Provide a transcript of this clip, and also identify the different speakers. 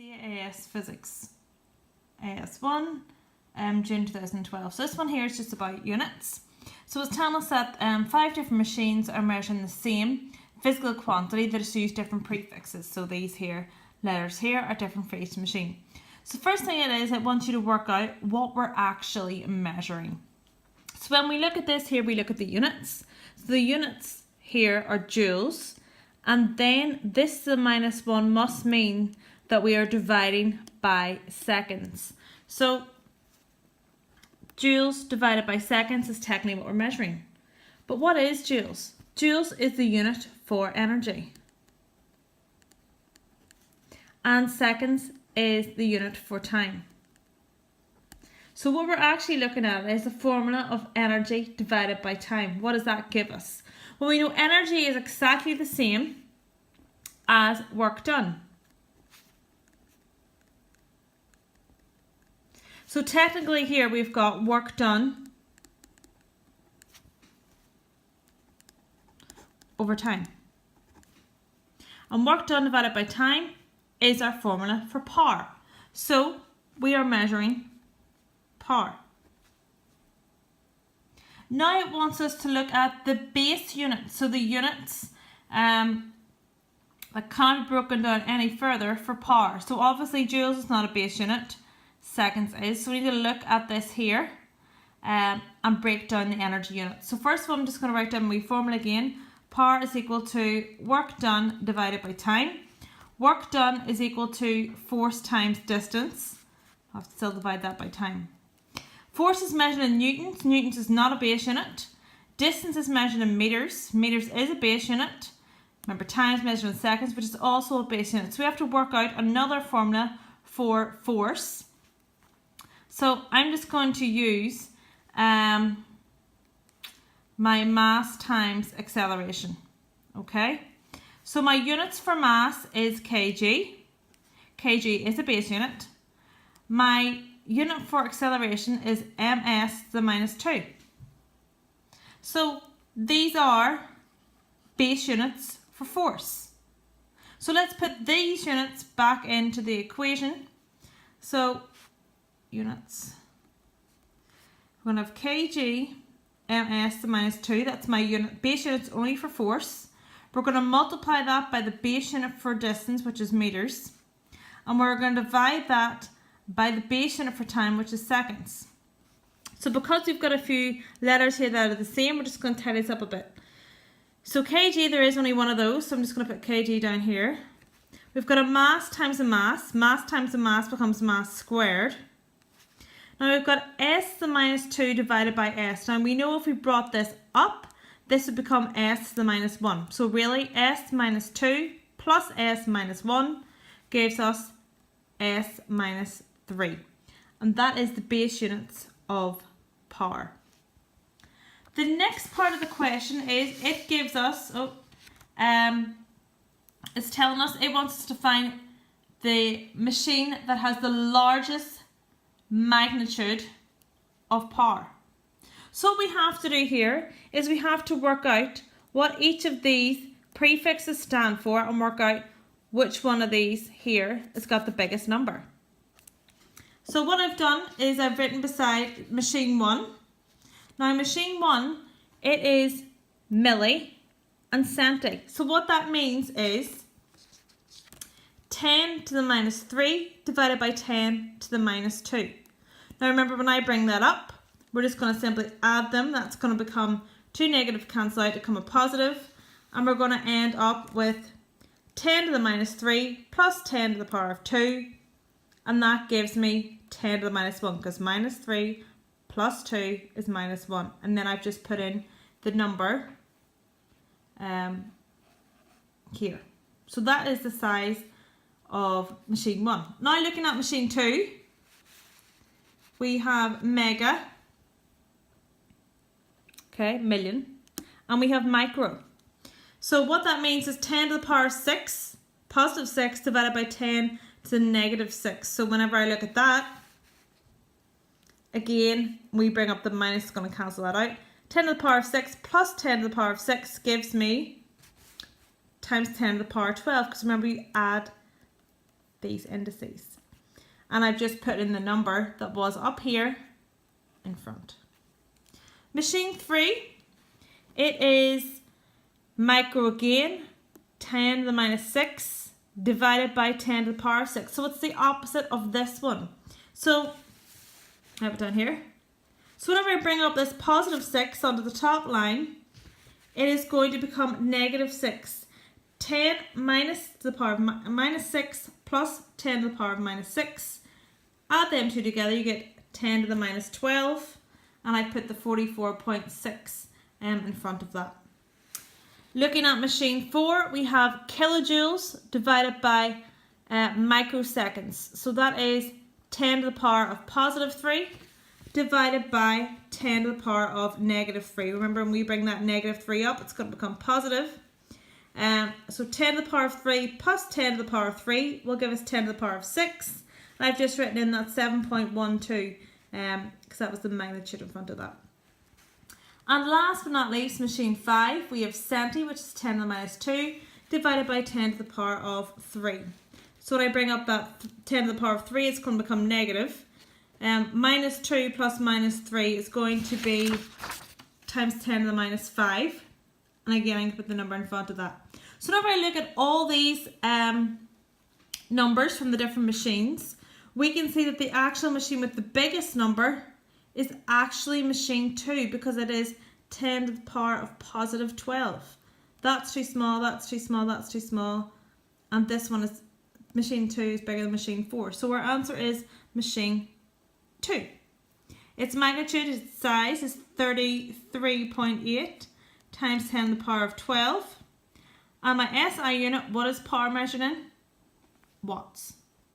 Speaker 1: CAS Physics AS1, June 2012. So this one here is just about units. So it's telling us that 5 different machines are measuring the same physical quantity that is used different prefixes. So these here, letters here, are different for each machine. So the first thing it wants you to work out what we're actually measuring. So when we look at this here, we look at the units. So the units here are joules, and then this to the -1 must mean that we are dividing by seconds. So joules divided by seconds is technically what we're measuring. But what is joules? Joules is the unit for energy, and seconds is the unit for time. So what we're actually looking at is the formula of energy divided by time. What does that give us? Well, we know energy is exactly the same as work done. So technically here we've got work done over time. And work done divided by time is our formula for power. So we are measuring power. Now it wants us to look at the base unit. So the units that can't be broken down any further for power. So obviously joules is not a base unit, seconds is. So we need to look at this here and break down the energy unit. So first of all, I'm just going to write down my formula again. Power is equal to work done divided by time. Work done is equal to force times distance. I'll have to still divide that by time. Force is measured in newtons. Newtons is not a base unit. Distance is measured in meters. Meters is a base unit. Remember, time is measured in seconds, which is also a base unit. So we have to work out another formula for force. So I'm just going to use my mass times acceleration. Okay? So my units for mass is kg. kg is a base unit. My unit for acceleration is ms to the -2. So these are base units for force. So let's put these units back into the equation. So units, we're going to have kg ms to the -2. That's my unit, base units only for force. We're going to multiply that by the base unit for distance, which is meters. And we're going to divide that by the base unit for time, which is seconds. So because we've got a few letters here that are the same, we're just going to tidy this up a bit. So kg, there is only one of those, so I'm just going to put kg down here. We've got a mass times a mass. Mass times a mass becomes mass squared. Now we've got s to the -2 divided by s. Now we know if we brought this up, this would become s to the -1. So really, s minus 2 plus s minus 1 gives us s minus 3. And that is the base units of power. The next part of the question is, it gives us, it's telling us, it wants us to find the machine that has the largest magnitude of power. So what we have to do here is we have to work out what each of these prefixes stand for and work out which one of these here has got the biggest number. So what I've done is I've written beside machine 1. Now machine 1, it is milli and centi. So what that means is 10 to the -3 divided by 10 to the -2. Now remember, when I bring that up, we're just going to simply add them. That's going to become 2 negative cancel out to become a positive. And we're going to end up with 10 to the -3 plus 10 to the power of 2. And that gives me 10 to the -1, because -3 plus 2 is -1. And then I've just put in the number here. So that is the size of machine 1. Now looking at machine 2, we have mega, okay, million, and we have micro. So what that means is 10 to the power of 6, positive 6 divided by 10 to the -6. So whenever I look at that, again, we bring up the minus, it's going to cancel that out. 10 to the power of 6 plus 10 to the power of 6 gives me times 10 to the power of 12, because remember, you add these indices. And I've just put in the number that was up here in front. Machine 3, it is micro again, 10 to the minus 6 divided by 10 to the power of 6. So it's the opposite of this one. So I have it down here. So whenever I bring up this positive 6 onto the top line, it is going to become negative 6. 10 minus to the power of minus 6 plus 10 to the power of minus 6. Add them two together, you get 10 to the minus 12. And I put the 44.6 in front of that. Looking at machine 4, we have kilojoules divided by microseconds. So that is 10 to the power of positive 3 divided by 10 to the power of negative 3. Remember, when we bring that negative 3 up, it's going to become positive. So 10 to the power of 3 plus 10 to the power of 3 will give us 10 to the power of 6. And I've just written in that 7.12 because that was the magnitude in front of that. And last but not least, machine 5, we have centi, which is 10 to the minus 2, divided by 10 to the power of 3. So when I bring up that 10 to the power of 3, it's going to become negative. Minus 2 plus minus 3 is going to be times 10 to the minus 5. And again, I can put the number in front of that. So whenever I look at all these numbers from the different machines, we can see that the actual machine with the biggest number is actually machine 2 because it is 10 to the power of positive 12. That's too small, that's too small, that's too small. And this one is, machine 2 is bigger than machine 4. So our answer is machine 2. Its magnitude, its size is 33.8 times 10 to the power of 12. And my SI unit, what is power measured in? Watts.